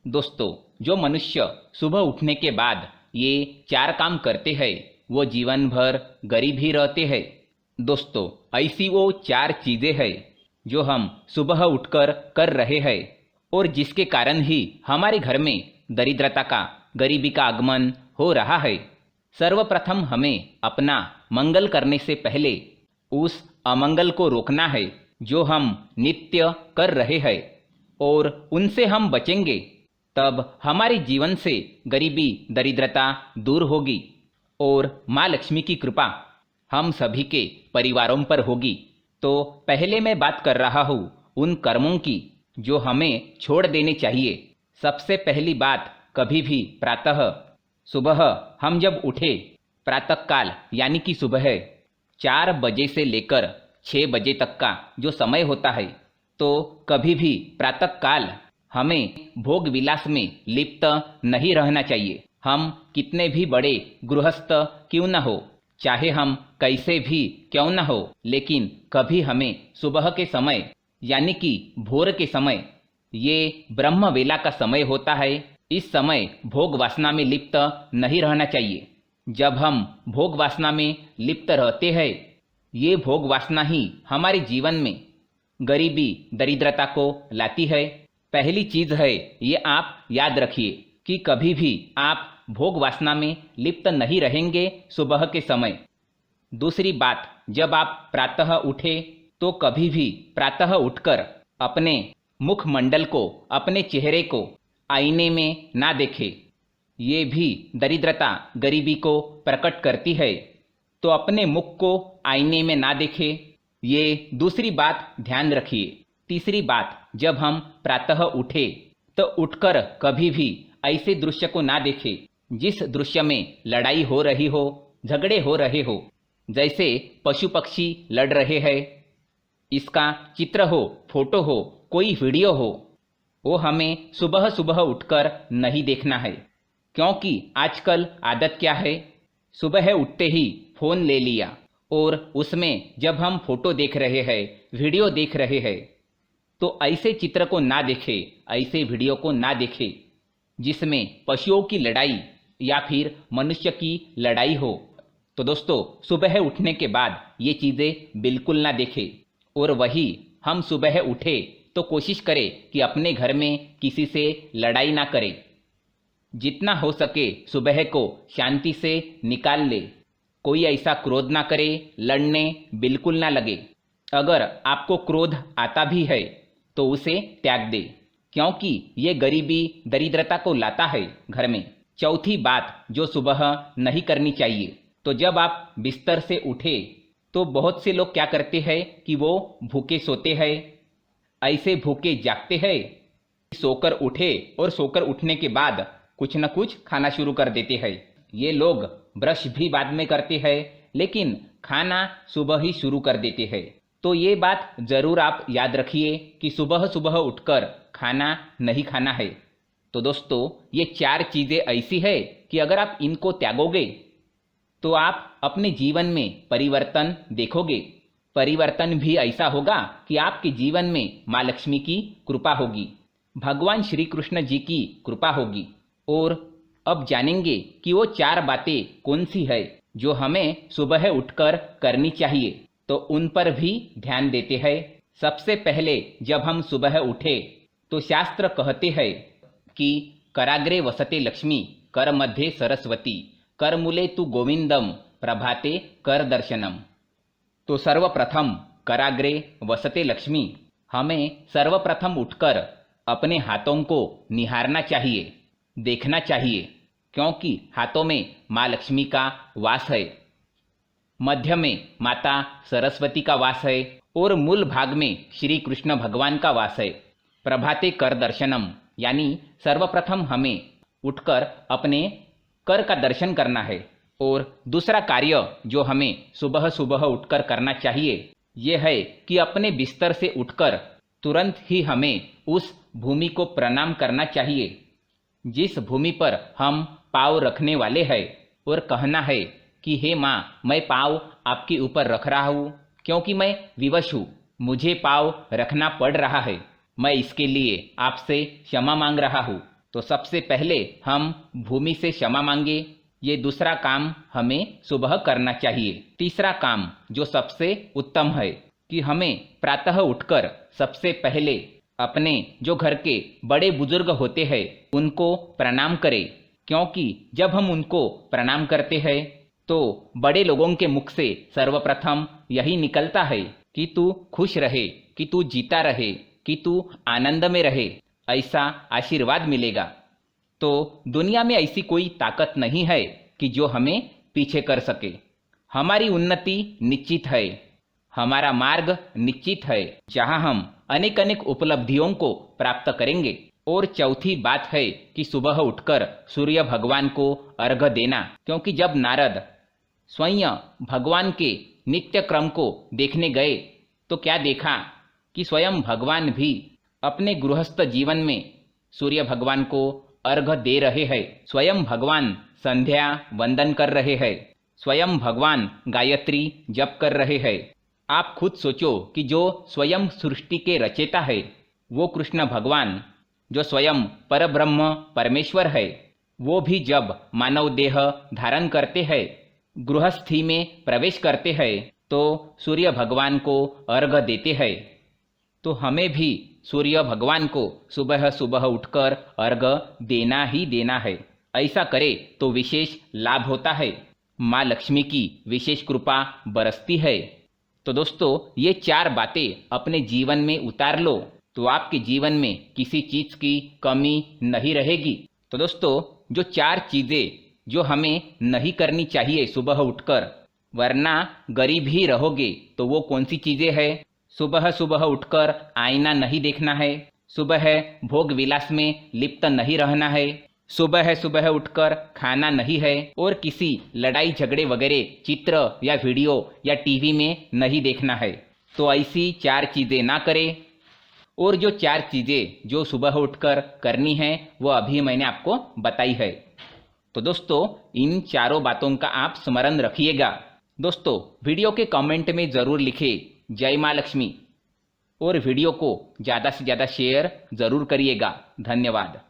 दोस्तों, जो मनुष्य सुबह उठने के बाद ये 4 काम करते हैं वो जीवन भर गरीब ही रहते हैं। दोस्तों, ऐसी वो 4 चीज़ें हैं जो हम सुबह उठकर कर रहे हैं और जिसके कारण ही हमारे घर में दरिद्रता का, गरीबी का आगमन हो रहा है। सर्वप्रथम हमें अपना मंगल करने से पहले उस अमंगल को रोकना है जो हम नित्य कर रहे हैं, और उनसे हम बचेंगे तब हमारे जीवन से गरीबी, दरिद्रता दूर होगी और माँ लक्ष्मी की कृपा हम सभी के परिवारों पर होगी। तो पहले मैं बात कर रहा हूँ उन कर्मों की जो हमें छोड़ देने चाहिए। सबसे पहली बात, कभी भी प्रातः सुबह हम जब उठे, प्रातःकाल यानी कि सुबह 4 बजे से लेकर 6 बजे तक का जो समय होता है, तो कभी भी प्रातःकाल हमें भोग विलास में लिप्त नहीं रहना चाहिए। हम कितने भी बड़े गृहस्थ क्यों न हो, चाहे हम कैसे भी क्यों न हो, लेकिन कभी हमें सुबह के समय यानी कि भोर के समय, ये ब्रह्म वेला का समय होता है, इस समय भोग वासना में लिप्त नहीं रहना चाहिए। जब हम भोग वासना में लिप्त रहते हैं, ये भोग वासना ही हमारे जीवन में गरीबी, दरिद्रता को लाती है। पहली चीज है, ये आप याद रखिए कि कभी भी आप भोग वासना में लिप्त नहीं रहेंगे सुबह के समय। दूसरी बात, जब आप प्रातः उठे तो कभी भी प्रातः उठकर अपने मुखमंडल को, अपने चेहरे को आईने में ना देखें। ये भी दरिद्रता, गरीबी को प्रकट करती है, तो अपने मुख को आईने में ना देखें। ये दूसरी बात ध्यान रखिए। तीसरी बात, जब हम प्रातः उठे तो उठकर कभी भी ऐसे दृश्य को ना देखें जिस दृश्य में लड़ाई हो रही हो, झगड़े हो रहे हो, जैसे पशु पक्षी लड़ रहे हैं, इसका चित्र हो, फोटो हो, कोई वीडियो हो, वो हमें सुबह सुबह उठकर नहीं देखना है। क्योंकि आजकल आदत क्या है, सुबह उठते ही फोन ले लिया और उसमें जब हम फोटो देख रहे हैं, वीडियो देख रहे हैं, तो ऐसे चित्र को ना देखें, ऐसे वीडियो को ना देखें जिसमें पशुओं की लड़ाई या फिर मनुष्य की लड़ाई हो। तो दोस्तों, सुबह उठने के बाद ये चीज़ें बिल्कुल ना देखें। और वही हम सुबह उठे तो कोशिश करें कि अपने घर में किसी से लड़ाई ना करें। जितना हो सके सुबह को शांति से निकाल ले। कोई ऐसा क्रोध ना करे, लड़ने बिल्कुल ना लगे। अगर आपको क्रोध आता भी है तो उसे त्याग दे, क्योंकि ये गरीबी, दरिद्रता को लाता है घर में। चौथी बात जो सुबह नहीं करनी चाहिए, तो जब आप बिस्तर से उठे तो बहुत से लोग क्या करते हैं कि वो भूखे सोते हैं, ऐसे भूखे जागते हैं, सोकर उठे और सोकर उठने के बाद कुछ न कुछ खाना शुरू कर देते हैं। ये लोग ब्रश भी बाद में करते हैं, लेकिन खाना सुबह ही शुरू कर देते हैं। तो ये बात ज़रूर आप याद रखिए कि सुबह सुबह उठकर खाना नहीं खाना है। तो दोस्तों, ये 4 चीज़ें ऐसी है कि अगर आप इनको त्यागोगे तो आप अपने जीवन में परिवर्तन देखोगे। परिवर्तन भी ऐसा होगा कि आपके जीवन में माँ लक्ष्मी की कृपा होगी, भगवान श्री कृष्ण जी की कृपा होगी। और अब जानेंगे कि वो 4 बातें कौन सी है जो हमें सुबह उठकर करनी चाहिए, तो उन पर भी ध्यान देते हैं। सबसे पहले जब हम सुबह उठे तो शास्त्र कहते हैं कि कराग्रे वसते लक्ष्मी, कर मध्ये सरस्वती, कर मूले तु गोविंदम, प्रभाते कर दर्शनम। तो सर्वप्रथम कराग्रे वसते लक्ष्मी, हमें सर्वप्रथम उठकर अपने हाथों को निहारना चाहिए, देखना चाहिए, क्योंकि हाथों में माँ लक्ष्मी का वास है, मध्य में माता सरस्वती का वास है और मूल भाग में श्री कृष्ण भगवान का वास है। प्रभाते कर दर्शनम, यानी सर्वप्रथम हमें उठकर अपने कर का दर्शन करना है। और दूसरा कार्य जो हमें सुबह सुबह उठकर करना चाहिए, ये है कि अपने बिस्तर से उठकर तुरंत ही हमें उस भूमि को प्रणाम करना चाहिए जिस भूमि पर हम पाँव रखने वाले हैं, और कहना है कि हे माँ, मैं पाँव आपके ऊपर रख रहा हूँ क्योंकि मैं विवश हूँ, मुझे पाँव रखना पड़ रहा है, मैं इसके लिए आपसे क्षमा मांग रहा हूँ। तो सबसे पहले हम भूमि से क्षमा मांगे। ये दूसरा काम हमें सुबह करना चाहिए। तीसरा काम जो सबसे उत्तम है कि हमें प्रातः उठकर सबसे पहले अपने जो घर के बड़े बुजुर्ग होते हैं उनको प्रणाम करें, क्योंकि जब हम उनको प्रणाम करते हैं तो बड़े लोगों के मुख से सर्वप्रथम यही निकलता है कि तू खुश रहे, कि तू जीता रहे, कि तू आनंद में रहे, ऐसा आशीर्वाद मिलेगा। तो दुनिया में ऐसी कोई ताकत नहीं है कि जो हमें पीछे कर सके। हमारी उन्नति निश्चित है, हमारा मार्ग निश्चित है, जहां हम अनेक अनेक उपलब्धियों को प्राप्त करेंगे। और चौथी बात है कि सुबह उठकर सूर्य भगवान को अर्घ्य देना, क्योंकि जब नारद स्वयं भगवान के नित्य क्रम को देखने गए तो क्या देखा कि स्वयं भगवान भी अपने गृहस्थ जीवन में सूर्य भगवान को अर्घ्य दे रहे हैं। स्वयं भगवान संध्या वंदन कर रहे हैं, स्वयं भगवान गायत्री जप कर रहे हैं। आप खुद सोचो कि जो स्वयं सृष्टि के रचयिता है वो कृष्ण भगवान, जो स्वयं परब्रह्म परमेश्वर है, वो भी जब मानव देह धारण करते हैं, गृहस्थी में प्रवेश करते हैं, तो सूर्य भगवान को अर्घ्य देते हैं। तो हमें भी सूर्य भगवान को सुबह सुबह उठकर अर्घ्य देना ही देना है। ऐसा करे तो विशेष लाभ होता है, माँ लक्ष्मी की विशेष कृपा बरसती है। तो दोस्तों, ये 4 बातें अपने जीवन में उतार लो तो आपके जीवन में किसी चीज़ की कमी नहीं रहेगी। तो दोस्तों, जो 4 चीज़ें जो हमें नहीं करनी चाहिए सुबह उठकर, वरना गरीब ही रहोगे, तो वो कौन सी चीज़ें हैं? सुबह सुबह उठकर आईना नहीं देखना है, सुबह भोग विलास में लिप्त नहीं रहना है, सुबह उठकर खाना नहीं है, और किसी लड़ाई झगड़े वगैरह चित्र या वीडियो या टीवी में नहीं देखना है। तो ऐसी 4 चीज़ें ना करें। और जो 4 चीज़ें जो सुबह उठकर करनी है वो अभी मैंने आपको बताई है। तो दोस्तों, इन 4 बातों का आप स्मरण रखिएगा। दोस्तों, वीडियो के कमेंट में ज़रूर लिखें जय माँ लक्ष्मी, और वीडियो को ज़्यादा से ज़्यादा शेयर ज़रूर करिएगा। धन्यवाद।